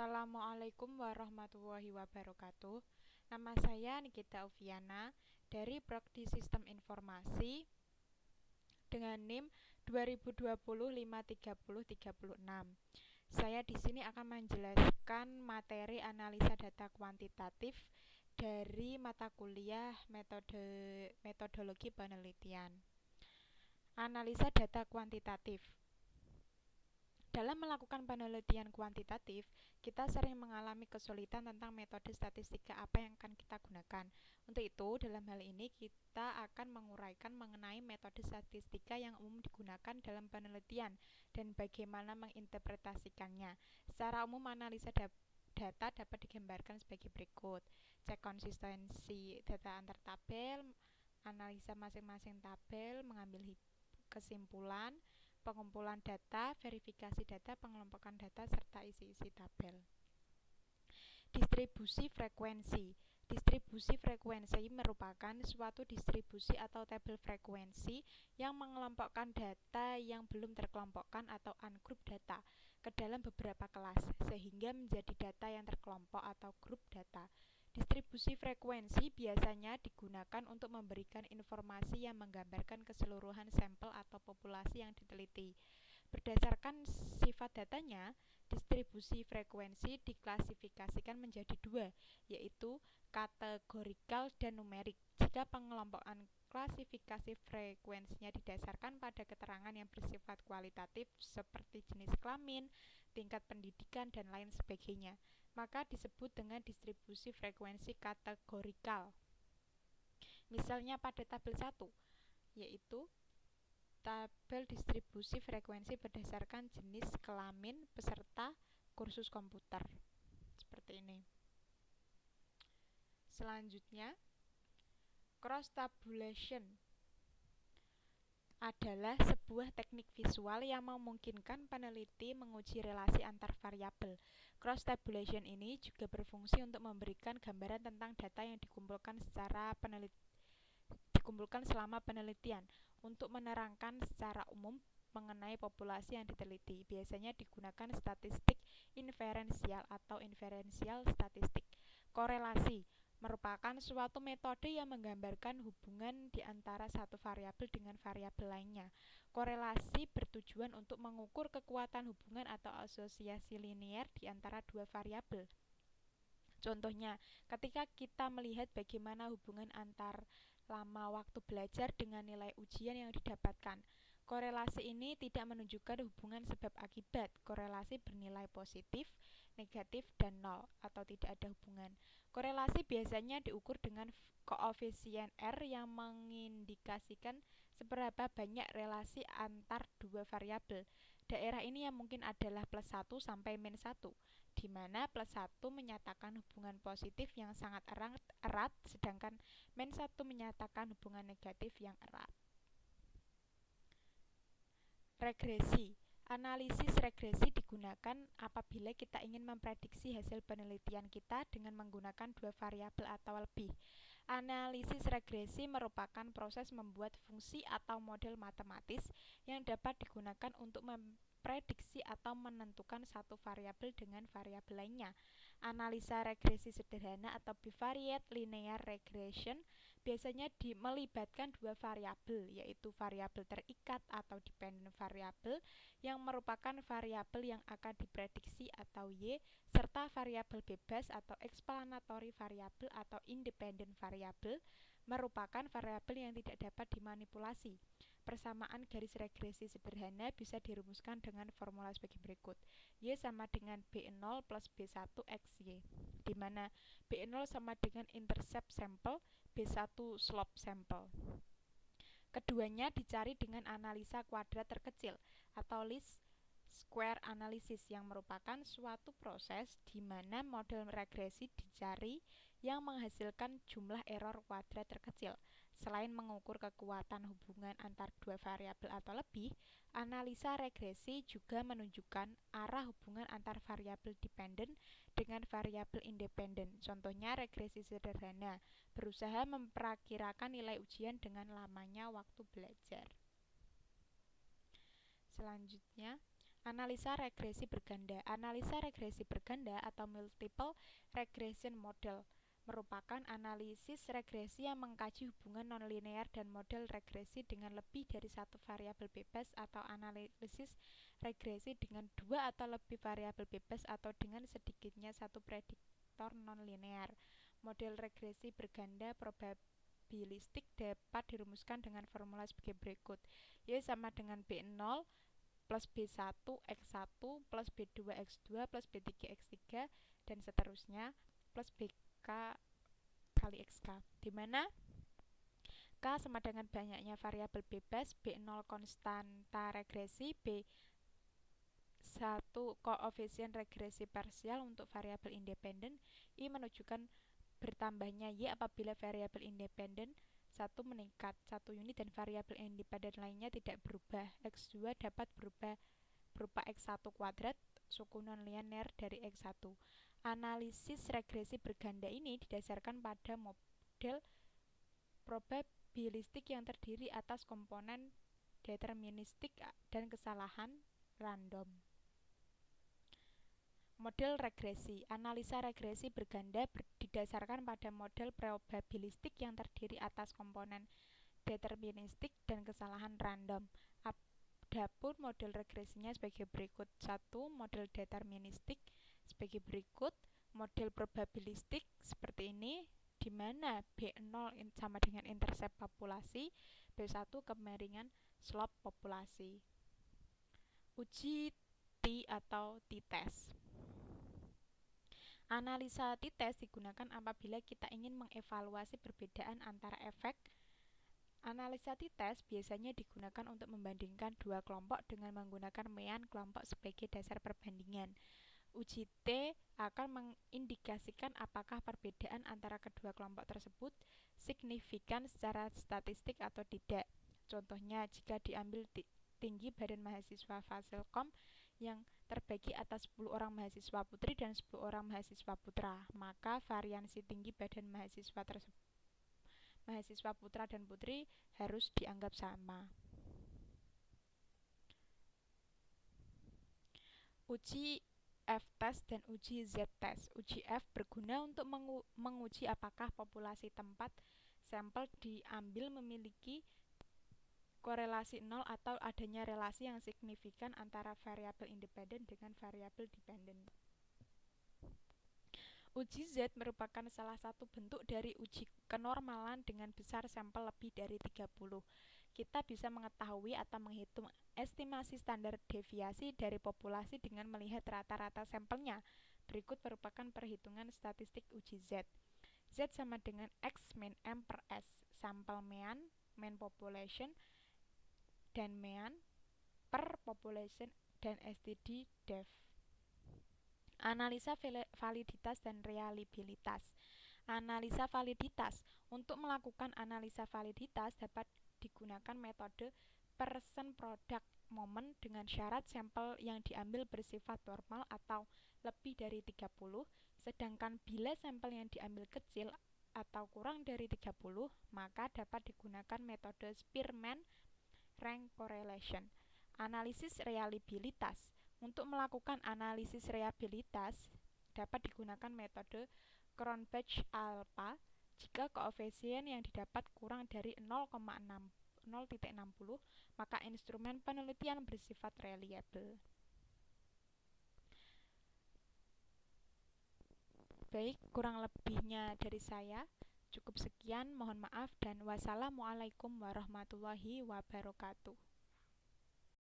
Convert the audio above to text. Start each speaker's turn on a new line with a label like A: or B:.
A: Assalamualaikum warahmatullahi wabarakatuh. Nama saya Nikita Ufiana dari Prodi Sistem Informasi dengan NIM 2020-530-36. Saya di sini akan menjelaskan materi analisa data kuantitatif dari mata kuliah metodologi penelitian. Analisa data kuantitatif. Dalam melakukan penelitian kuantitatif, kita sering mengalami kesulitan tentang metode statistika apa yang akan kita gunakan. Untuk itu, dalam hal ini kita akan menguraikan mengenai metode statistika yang umum digunakan dalam penelitian dan bagaimana menginterpretasikannya. Secara umum, analisa data dapat digambarkan sebagai berikut: cek konsistensi data antar tabel, analisa masing-masing tabel, mengambil kesimpulan, pengumpulan data, verifikasi data, pengelompokan data, serta isi-isi tabel. Distribusi frekuensi. Distribusi frekuensi merupakan suatu distribusi atau tabel frekuensi yang mengelompokkan data yang belum terkelompokkan atau ungroup data ke dalam beberapa kelas, sehingga menjadi data yang terkelompok atau grup data. Distribusi frekuensi biasanya digunakan untuk memberikan informasi yang menggambarkan keseluruhan sampel atau populasi yang diteliti. Berdasarkan sifat datanya, distribusi frekuensi diklasifikasikan menjadi dua, yaitu kategorikal dan numerik. Jika pengelompokan klasifikasi frekuensinya didasarkan pada keterangan yang bersifat kualitatif seperti jenis kelamin, tingkat pendidikan, dan lain sebagainya, maka disebut dengan distribusi frekuensi kategorikal. Misalnya pada tabel 1, yaitu tabel distribusi frekuensi berdasarkan jenis kelamin peserta kursus komputer. Seperti ini. Selanjutnya, cross tabulation adalah sebuah teknik visual yang memungkinkan peneliti menguji relasi antar variabel. Cross tabulation ini juga berfungsi untuk memberikan gambaran tentang data yang dikumpulkan selama penelitian untuk menerangkan secara umum mengenai populasi yang diteliti. Biasanya digunakan statistik inferensial atau inferensial statistik. Korelasi merupakan suatu metode yang menggambarkan hubungan di antara satu variabel dengan variabel lainnya. Korelasi bertujuan untuk mengukur kekuatan hubungan atau asosiasi linier di antara dua variabel. Contohnya, ketika kita melihat bagaimana hubungan antar lama waktu belajar dengan nilai ujian yang didapatkan. Korelasi ini tidak menunjukkan hubungan sebab akibat. Korelasi bernilai positif, negatif, dan nol atau tidak ada hubungan. Korelasi biasanya diukur dengan koefisien R yang mengindikasikan seberapa banyak relasi antar dua variabel. Daerah ini yang mungkin adalah +1 sampai -1, di mana +1 menyatakan hubungan positif yang sangat erat, sedangkan -1 menyatakan hubungan negatif yang erat. Regresi. Analisis regresi digunakan apabila kita ingin memprediksi hasil penelitian kita dengan menggunakan dua variabel atau lebih. Analisis regresi merupakan proses membuat fungsi atau model matematis yang dapat digunakan untuk memprediksi atau menentukan satu variabel dengan variabel lainnya. Analisa regresi sederhana atau bivariate linear regression biasanya melibatkan dua variabel, yaitu variabel terikat atau dependent variabel yang merupakan variabel yang akan diprediksi atau Y, serta variabel bebas atau explanatory variable atau independent variable merupakan variabel yang tidak dapat dimanipulasi. Persamaan garis regresi sederhana bisa dirumuskan dengan formula sebagai berikut. Y sama dengan B0 plus B1 XY, di mana B0 sama dengan intercept sampel, B1 slope sampel. Keduanya dicari dengan analisa kuadrat terkecil atau least square analysis yang merupakan suatu proses di mana model regresi dicari yang menghasilkan jumlah error kuadrat terkecil. Selain mengukur kekuatan hubungan antar dua variabel atau lebih, analisa regresi juga menunjukkan arah hubungan antar variabel dependen dengan variabel independen. Contohnya regresi sederhana, berusaha memperkirakan nilai ujian dengan lamanya waktu belajar. Selanjutnya, Analisa regresi berganda. Analisa regresi berganda atau multiple regression model merupakan analisis regresi yang mengkaji hubungan nonlinear dan model regresi dengan lebih dari satu variabel bebas, atau analisis regresi dengan dua atau lebih variabel bebas atau dengan sedikitnya satu prediktor nonlinear. Model regresi berganda probabilistik dapat dirumuskan dengan formula sebagai berikut. Y sama dengan B0 plus B1 X1 plus B2 X2 plus B3 X3 dan seterusnya plus BK kali XK, di mana K sama dengan banyaknya variabel bebas, B0 konstanta regresi, B1 koefisien regresi parsial untuk variabel independen, I menunjukkan bertambahnya Y apabila variabel independen 1 meningkat 1 unit dan variabel independen lainnya tidak berubah. X2 dapat berubah berupa X1 kuadrat suku nonlinear dari X1. Analisis regresi berganda ini didasarkan pada model probabilistik yang terdiri atas komponen deterministik dan kesalahan random. Model regresi. Analisa regresi berganda didasarkan pada model probabilistik yang terdiri atas komponen deterministik dan kesalahan random. Adapun model regresinya sebagai berikut. 1. Model deterministik sebagai berikut. Model probabilistik seperti ini, di mana B0 sama dengan intercept populasi, B1 kemiringan slope populasi. Uji T atau t-test. Analisa t-test digunakan apabila kita ingin mengevaluasi perbedaan antara efek. Analisa t-test biasanya digunakan untuk membandingkan dua kelompok dengan menggunakan mean kelompok sebagai dasar perbandingan. Uji T akan mengindikasikan apakah perbedaan antara kedua kelompok tersebut signifikan secara statistik atau tidak. Contohnya, jika diambil tinggi badan mahasiswa Fasilkom yang terbagi atas 10 orang mahasiswa putri dan 10 orang mahasiswa putra, maka variansi tinggi badan mahasiswa putra dan putri harus dianggap sama. Uji F-test dan uji Z-test. Uji F berguna untuk menguji apakah populasi tempat sampel diambil memiliki korelasi nol atau adanya relasi yang signifikan antara variabel independen dengan variabel dependen. Uji Z merupakan salah satu bentuk dari uji kenormalan dengan besar sampel lebih dari 30. Kita bisa mengetahui atau menghitung estimasi standar deviasi dari populasi dengan melihat rata-rata sampelnya. Berikut merupakan perhitungan statistik uji Z. Z sama dengan X min M per S, sampel mean population, dan mean per population dan STD def. Analisa validitas dan reliabilitas. Analisa validitas. Untuk melakukan analisa validitas dapat digunakan metode person product moment dengan syarat sampel yang diambil bersifat normal atau lebih dari 30, sedangkan bila sampel yang diambil kecil atau kurang dari 30, maka dapat digunakan metode Spearman rank correlation. Analisis reliabilitas. Untuk melakukan analisis reliabilitas dapat digunakan metode Cronbach-Alpha jika koefisien yang didapat kurang dari 0,60, maka instrumen penelitian bersifat reliable. Baik, kurang lebihnya dari saya. Cukup sekian, mohon maaf dan wassalamualaikum warahmatullahi wabarakatuh.